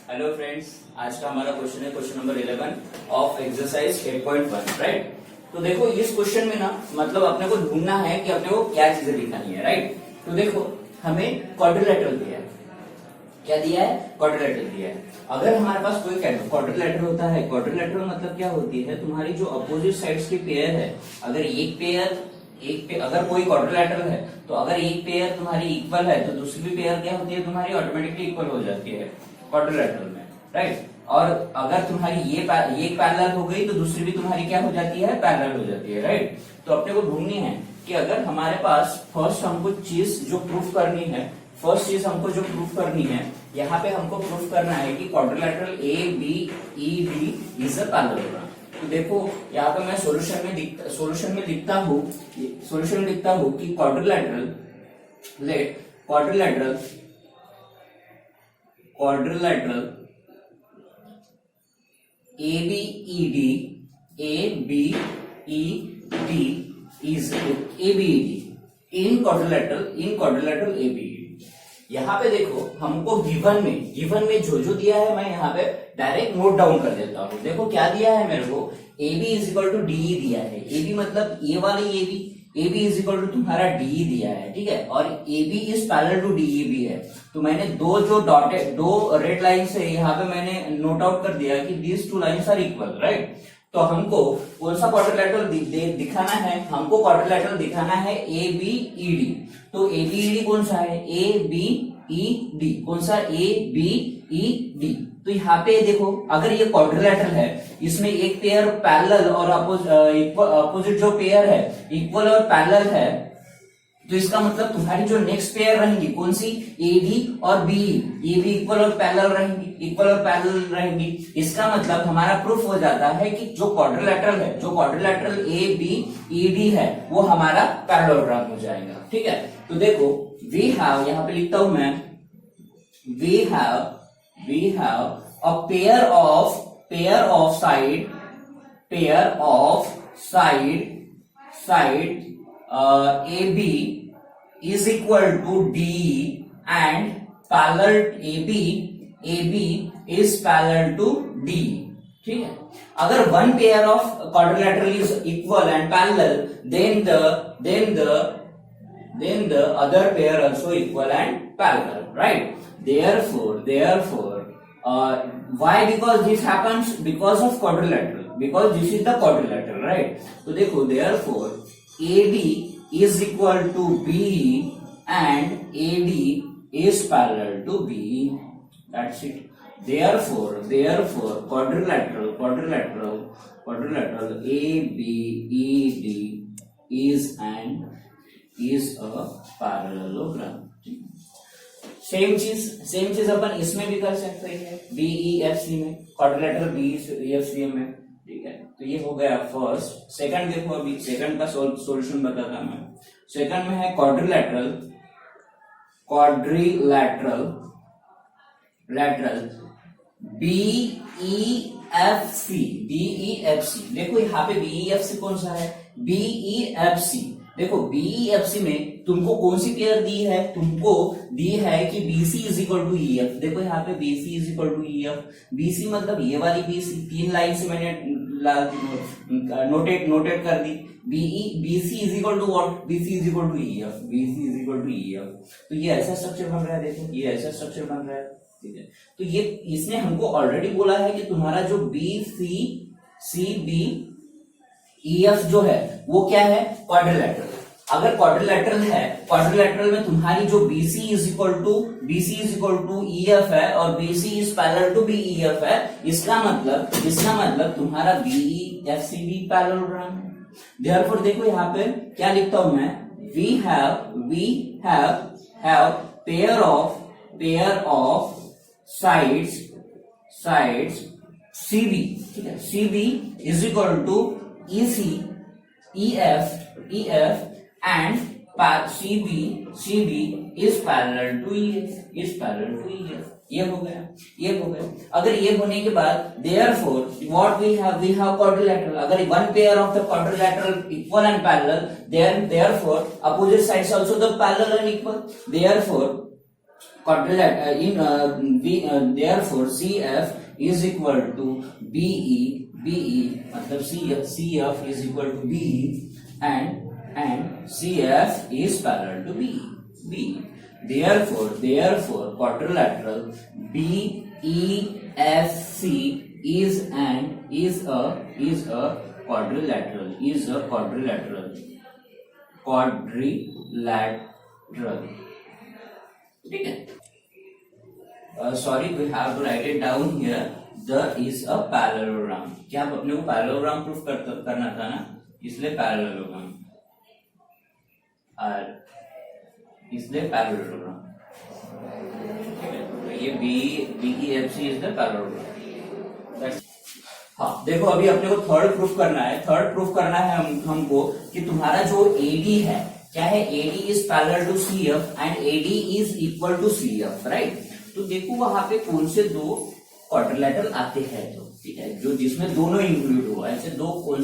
Hello friends, आज का हमारा क्वेश्चन है question number 11 of exercise 8.1, right. तो देखो इस क्वेश्चन में ना मतलब अपने को ढूंढना है कि अपने को क्या चीजें दिखानी है, राइट। तो देखो हमें क्वाड्रिलेटरल दिया है, क्या दिया है? क्वाड्रिलेटरल दिया है। अगर हमारे पास कोई क्वाड्रिलेटरल होता है, क्वाड्रिलेटरल मतलब क्या होती है, तुम्हारी जो अपोजिट साइड्स की पेयर है, अगर एक पेयर अगर कोई क्वाड्रिलेटरल है तो अगर एक पेयर तुम्हारी इक्वल है तो दूसरी भी पेयर क्या होती है तुम्हारी ऑटोमेटिकली इक्वल हो जाती है क्वाड्रिलेटरल में, राइट। और अगर तुम्हारी ये पैरेलल हो गई तो दूसरी भी तुम्हारी क्या हो जाती है? पैरेलल हो जाती है, राइट। तो अपने को ढूंढनी है कि अगर हमारे पास फर्स्ट हमको चीज जो प्रूफ करनी है, यहाँ पे हमको प्रूफ करना है कि quadrilateral A B E D is a parallelogram. तो देखो यहाँ पे मैं सॉल्यूशन में लिखता हूँ कि quadrilateral A B E D is in quadrilateral A B. यहाँ पे देखो हमको गिवन में जो दिया है मैं यहाँ पे डायरेक्ट नोट डाउन कर देता हूँ। देखो क्या दिया है मेरे को, A B is equal to D दिया है। ए बी मतलब ए वाली A B is equal to तुम्हारा डी दिया है, ठीक है। और A B is parallel to D A B है। तो मैंने दो रेड लाइन से यहाँ पे मैंने नोट आउट कर दिया कि these two lines are equal, right. तो हमको कौन सा क्वाड्रिलेटरल दिखाना है? हमको क्वाड्रिलेटरल दिखाना है ए बी ई डी। तो ए बी ई डी कौन सा है? A B E D. कौन सा? A B E D. तो यहाँ पे देखो अगर ये क्वाड्रिलेटरल है, इसमें एक पेयर पैरेलल और अपोजिट जो पेयर है इक्वल और पैरेलल है, तो इसका मतलब तुम्हारी जो नेक्स्ट पेयर रहेंगी कौन सी? ए बी और बी। ये भी इक्वल और पैरेलल रहेंगी। इसका मतलब हमारा प्रूफ हो जाता है कि जो quadrilateral A B E D है वो हमारा पैरेललोग्राम हो जाएगा, ठीक है। तो देखो वी हैव, यहाँ पे लिखता हूं मैं, we have a pair of side AB is equal to D and parallel AB is parallel to D, ठीक है। अगर one pair of quadrilateral is equal and parallel, then the other pair also equal and parallel, right? Therefore, why? Because this happens because of quadrilateral, because this is the quadrilateral, right? तो देखो therefore AD is equal to B and AD is parallel to B. That's it. Therefore quadrilateral ABED is a parallelogram. Same चीज अपन इसमें भी कर सकते हैं, BEFC में, quadrilateral BEFC में, ठीक है। तो ये हो गया फर्स्ट। सेकंड देखो, अभी सेकंड का सॉल्यूशन बताता मैं। सेकंड में है क्वाड्रिलेटरल BEFC। देखो यहाँ पे BEFC कौन सा है? BEFC। देखो BEFC में तुमको कौन सी पेयर दी है? तुमको दी है कि BC is equal to EF। देखो यहाँ पे BC is equal to EF। BC मतलब ये वाली BC, तीन लाइन से मैंने नोटेट कर दी। BC is equal to what? BC is equal to EF। तो ये ऐसा स्ट्रक्चर बन रहा है, देखो ये ऐसा स्ट्रक्चर बन रहा है, ठीक है। तो ये इसने हमको ऑलरेडी बोला है कि तुम्हारा जो BCCBEF जो है वो क्या है? क्वाड्रिलेटरल। अगर क्वाड्रिलेटरल में तुम्हारी जो BC is equal to EF है और BC is parallel to BEF है, इसका मतलब तुम्हारा BEFC भी पैरेललोग्राम है। Therefore देखो यहाँ पे क्या लिखता हूं मैं, we have pair of sides CB, ठीक है। CB is equal to EC EF and CB is parallel to EF। ये हो गया। अगर ये होने के बाद therefore what we have quadrilateral। अगर one pair of the quadrilateral equal and parallel, therefore opposite sides also the parallel and equal। therefore CF is equal to BE मतलब CF is equal to BE and CF is parallel to BE. Therefore quadrilateral BEFC is a quadrilateral ठीक है. Sorry, we have to write it down here. The is a parallelogram. क्या अपने को parallelogram proof करना था ना, इसलिए parallelogram और इसलिए parallelogram. ठीक है, तो ये BEFC is the parallelogram. हाँ, देखो अभी अपने को थर्ड प्रूफ करना है. थर्ड प्रूफ करना है हमको कि तुम्हारा जो AD है क्या है, AD is parallel to CF and AD is equal to CF, right. तो देखो वहां पे कौन से दो क्वाड्रिलेटरल आते हैं, तो ठीक है, जो जिसमें दोनों इंक्लूड हुआ है. ऐसे दो कौन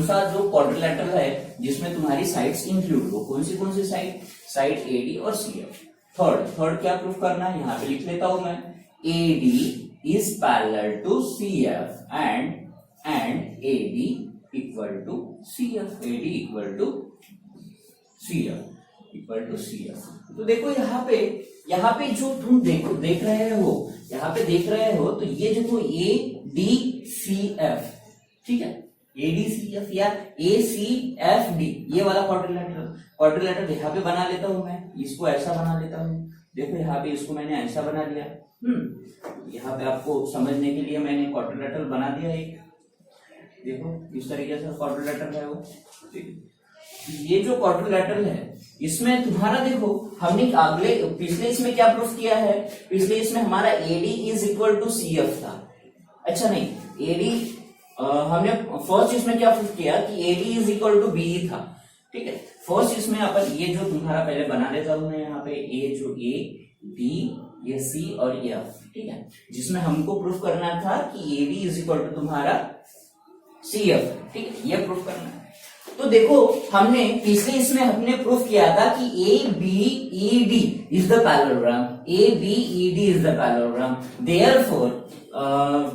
सा जो क्वाड्रिलेटरल है जिसमें तुम्हारी साइड्स इंक्लूड हो, कौन सी साइड AD और CF. थर्ड क्या प्रूफ करना है, यहाँ पे लिख लेता हूं मैं. AD is parallel to CF and AD equal to CF. AD equal to CF. तो देखो यहाँ पे जो तुम देख रहे हो तो ये देखो ADCF, ठीक है, ADCF या ACFD, ये वाला क्वाड्रिलेटरल यहाँ पे बना लेता हूं मैं. इसको ऐसा बना लेता हूं. देखो यहाँ पे इसको मैंने ऐसा बना लिया. यहाँ पे आपको समझने के लिए मैंने क्वाड्रिलेटरल बना दिया एक. देखो इस तरीके से क्वाड्रिलेटरल है वो. ये जो क्वाड्रिलेटरल है इसमें तुम्हारा देखो हमने पिछले इसमें क्या प्रूफ किया है, पिछले इसमें हमारा AD is equal to CF था. अच्छा नहीं, AD हमने फर्स्ट इसमें क्या प्रूफ किया कि AD is equal to BE था. ठीक है, फर्स्ट इसमें अपन ये जो तुम्हारा पहले बना देता हूं मैं यहाँ पे जो A B ये C और F, ठीक है, जिसमें हमको प्रूफ करना था कि AD इज इक्वल टू तुम्हारा CF. ठीक है, ये प्रूफ करना है. तो देखो हमने पिछले इसमें हमने प्रूफ किया था कि ABED is the parallelogram. ABED is the parallelogram.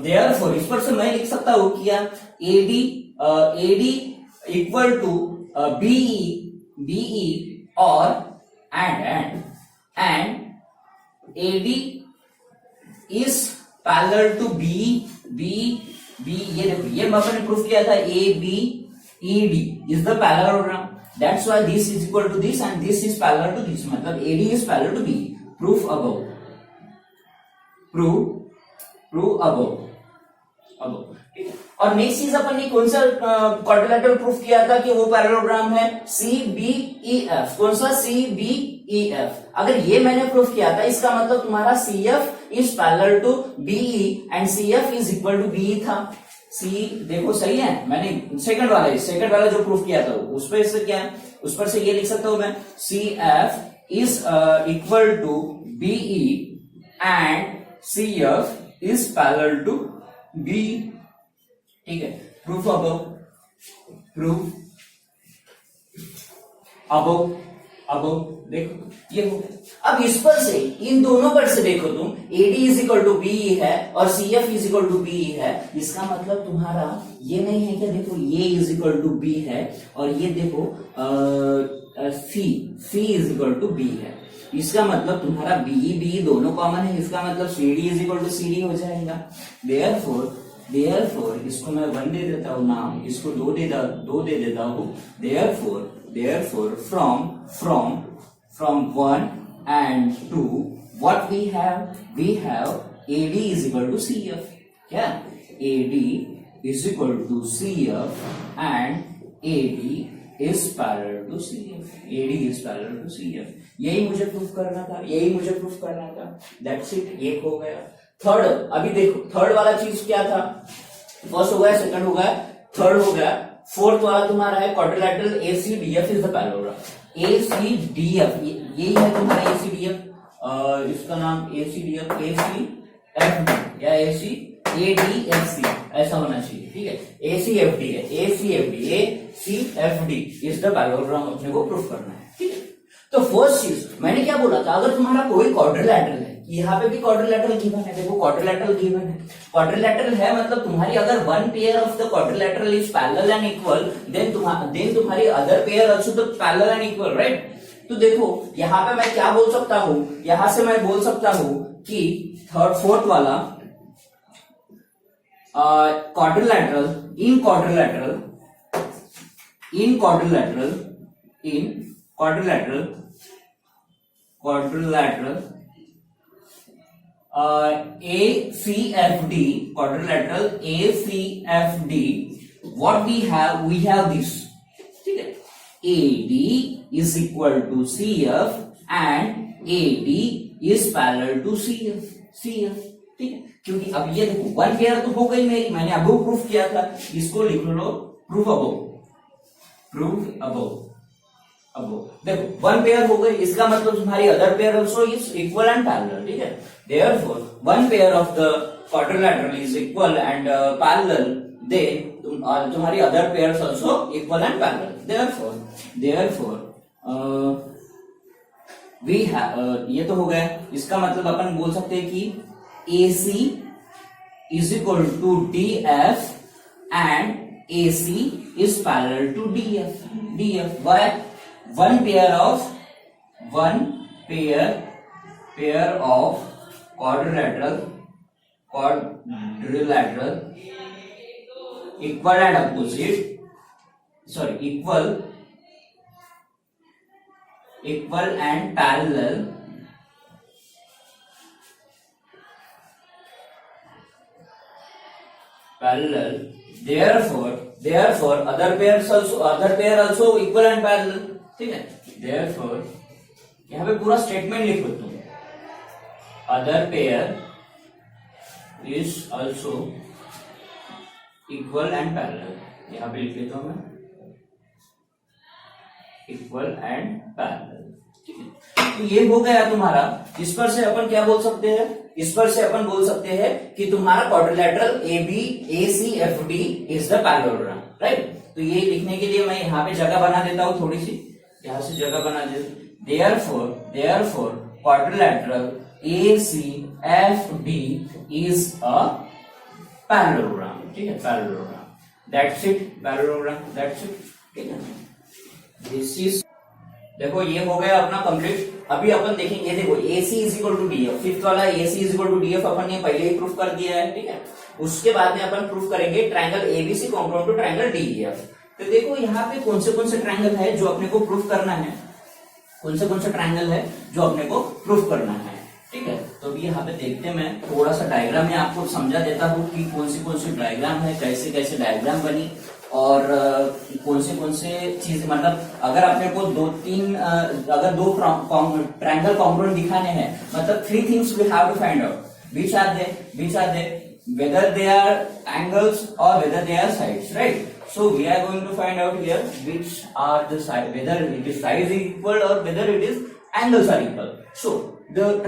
Therefore इस पर से मैं लिख सकता हूं कि AD इक्वल टू BE और and AD is parallel to B. ये देखो ये मैंने प्रूफ किया था ABED is the parallelogram. That's why this is equal to this and this is parallel to this. मतलब AD is parallel to BE. Proof above. और next चीज अपन ने कौन सा क्वाड्रिलेटरल प्रूफ किया था कि वो पैरेललोग्राम है CBEF. कौन सा CBEF. अगर ये मैंने प्रूफ किया था इसका मतलब तुम्हारा CF is parallel to BE and CF is equal to BE था. देखो सही है, मैंने सेकंड वाला जो प्रूफ किया था उस पर से क्या, उस पर से ये लिख सकता हूं मैं CF is equal to BE and CF is parallel to BE. ठीक है, प्रूफ अबव देखो ये हो गया. अब इस पर से इन दोनों पर से देखो तुम AD is equal to BE है और CF is equal to BE है. इसका मतलब तुम्हारा ये नहीं है क्या, देखो ये इज इक्वल टू B है और ये देखो C is equal to B है. इसका मतलब तुम्हारा BE दोनों कॉमन है. इसका मतलब CD is equal to CD हो जाएगा. देयरफॉर इसको मैं 1 दे देता हूं नाम, इसको 2 दे देता हूं. Therefore from 1 and 2 what we have AD is equal to CF. क्या AD is equal to CF and AD is parallel to CF. यही मुझे प्रूफ करना था. That's it. ये हो गया. थर्ड, अभी देखो थर्ड वाला चीज क्या था, फर्स्ट हो गया, सेकंड हो गया, थर्ड हो गया. फोर्थ वाला तुम्हारा है quadrilateral ACDF is the parallelogram. ACDF यही है तुम्हारा ACDF. इसका नाम ACDF ACFD या ADFC ऐसा होना चाहिए. ठीक है, ACFD है. ACFD इज द पैरेललोग्राम अपने को प्रूफ करना है. ठीक है, तो फर्स्ट चीज मैंने क्या बोला था, अगर तुम्हारा कोई क्वाड्रिलैटरल है, यहाँ पे भी क्वाड्रिलैटरल गिवन है, देखो क्वाड्रिलैटरल गिवन है, क्वाड्रिलैटरल है मतलब तुम्हारी अगर one pair of the quadrilateral is parallel and equal, then तुम्हारी other pair also the parallel and equal, right. तो देखो यहाँ पे मैं क्या बोल सकता हूँ, यहां से मैं बोल सकता हूँ कि थर्ड फोर्थ वाला quadrilateral in quadrilateral ACFD, quadrilateral ACFD, what we have this, ठीक है, AD is equal to CF and AD is parallel to CF, ठीक है, क्योंकि अब ये देखो वन पेयर तो हो गई मेरी, मैंने अबव प्रूफ किया था, इसको लिख लो प्रूफ अबव, देखो वन पेयर हो गई, इसका मतलब तुम्हारी other pair also is equal and parallel, ठीक है। Therefore one pair of the quadrilateral is equal and parallel, then तुम्हारी other pairs also equal and parallel, therefore we have, ये तो हो गया, इसका मतलब अपन बोल सकते हैं कि AC is equal to DF and AC is parallel to DF. Why? One pair of quadrilateral equal and opposite, equal and parallel, therefore other pair also equal and parallel, ठीक है। therefore यहाँ पे पूरा स्टेटमेंट लिख दो तुम, other pair is also equal and parallel, यहाँ पे लिख लेता हूं मैं equal and parallel, ठीक है। तो ये हो गया तुम्हारा, इस पर से अपन क्या बोल सकते हैं, इस पर से अपन बोल सकते हैं कि तुम्हारा quadrilateral ACFD is the parallelogram, right. तो ये लिखने के लिए मैं यहाँ पे जगह बना देता हूँ, थोड़ी सी यहाँ से जगह बना देता, therefore quadrilateral ACFD is a parallelogram, ठीक है, parallelogram, that's it, parallelogram, that's it, ठीक है। दिस इज, देखो ये हो गया अपना कंप्लीट। अभी अपन देखेंगे, देखो AC is equal to DF, fifth वाला AC is equal to DF अपन ने पहले ही प्रूफ कर दिया है, ठीक है। उसके बाद में अपन प्रूफ करेंगे triangle ABC congruent to triangle DEF। तो देखो यहाँ पे कौन से ट्रायंगल है जो अपने को प्रूफ करना है, कौन से ट्रायंगल है जो अपने को प्रूफ करना है, ठीक है। तो अभी यहाँ पे देखते, मैं थोड़ा सा डायग्राम में आपको समझा देता हूँ कि कौन सी डायग्राम है, कैसे डायग्राम बनी, और कौन से चीज, मतलब अगर अपने को दो ट्रायंगल कॉन्ग्रुएंट दिखाने हैं, मतलब 3 things we have to find out, which are they, whether they are angles or whether they are sides, right? So we are going to find out here which are the side, whether it is sides equal or whether it is angles are equal. So the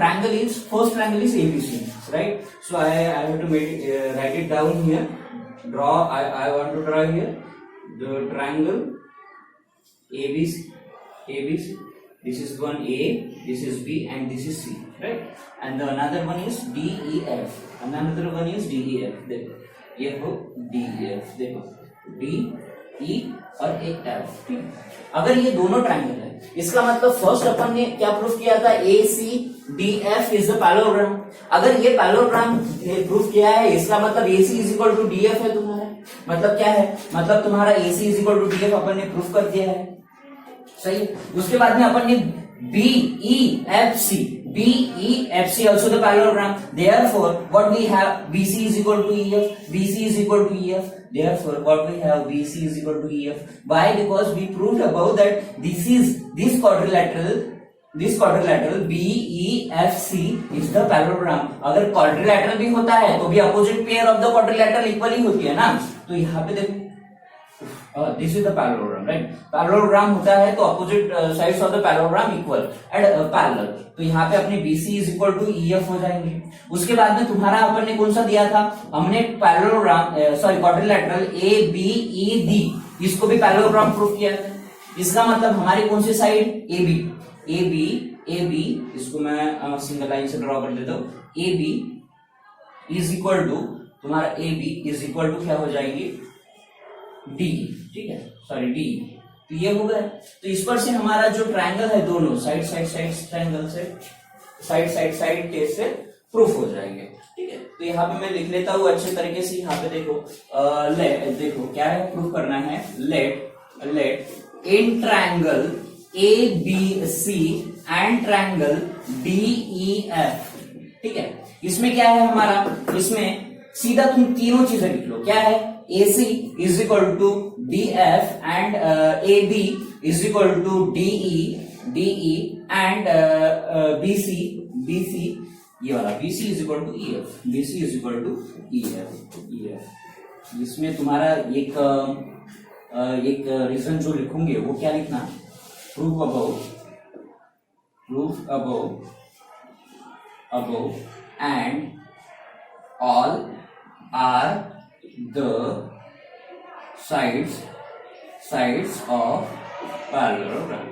first triangle is ABC, right? So I have to write it down here. I want to draw here the triangle ABC. This is one A, this is B, and this is C, right? And the another one is DEF. Another one is DEF. देखो ये हो DEF, देखो D E और एक F, ठीक। अगर ये दोनों ट्रायंगल है, इसका मतलब फर्स्ट अपन ने क्या प्रूफ किया था, ACDF इज द पैरेललोग्राम। अगर ये पैरेललोग्राम प्रूफ किया है, इसका मतलब AC is equal to DF है तुम्हारा, मतलब क्या है, मतलब तुम्हारा AC is equal to DF अपन ने प्रूफ कर दिया है, सही। उसके बाद में अपन ने BEFC also the parallelogram. Therefore what we have, BC is equal to EF. Therefore what we have, BC is equal to EF. Why? Because we proved above that this quadrilateral BEFC is the parallelogram. अगर quadrilateral भी होता है तो भी opposite pair of the quadrilateral equal ही होती है ना। तो यहाँ पे देखो, this is the parallelogram, right. Parallelogram होता है तो opposite sides of the parallelogram equal and parallel, तो यहाँ पे अपने BC is equal to EF हो जाएंगे। उसके बाद में तुम्हारा अपन ने कौन सा दिया था, हमने पैरेललोग्राम क्वाड्रिलैटरल ABED, इसको भी पैरेललोग्राम प्रूफ किया था। इसका मतलब हमारी कौन सी साइड, AB, ए बी इसको मैं सिंगल लाइन से ड्रॉ कर देता हूँ। A B is equal to तुम्हारा A B is equal to क्या हो जाएगी डी, ठीक है, सॉरी डी। तो ये हो गया। तो इस पर से हमारा जो ट्रायंगल है दोनों साइड ट्रायंगल से साइड टेस्ट से प्रूफ हो जाएंगे, ठीक है। तो यहाँ पे मैं लिख लेता हूँ अच्छे तरीके से। यहाँ पे देखो देखो क्या है प्रूफ करना है, let in triangle A B C and triangle D E F, ठीक है। इसमें क्या है हमारा, इसमें सीधा तुम तीनों चीजें लिख लो। क्या है, A C is equal to D F and A B is equal to DE and B C ये वाला B C is equal to E F, B C is equal to E F. इसमें तुम्हारा एक reason जो लिखूंगे वो क्या लिखना, proof above and all are the sides of parallelogram।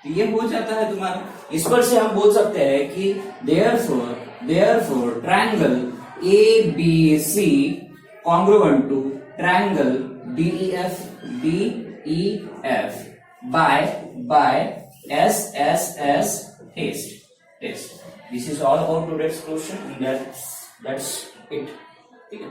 तो ये हो जाता है तुम्हारा। इस पर से हम बोल सकते हैं कि therefore triangle ABC congruent to triangle DEF by SSS test। This is all about today's question, and that's it, ठीक है।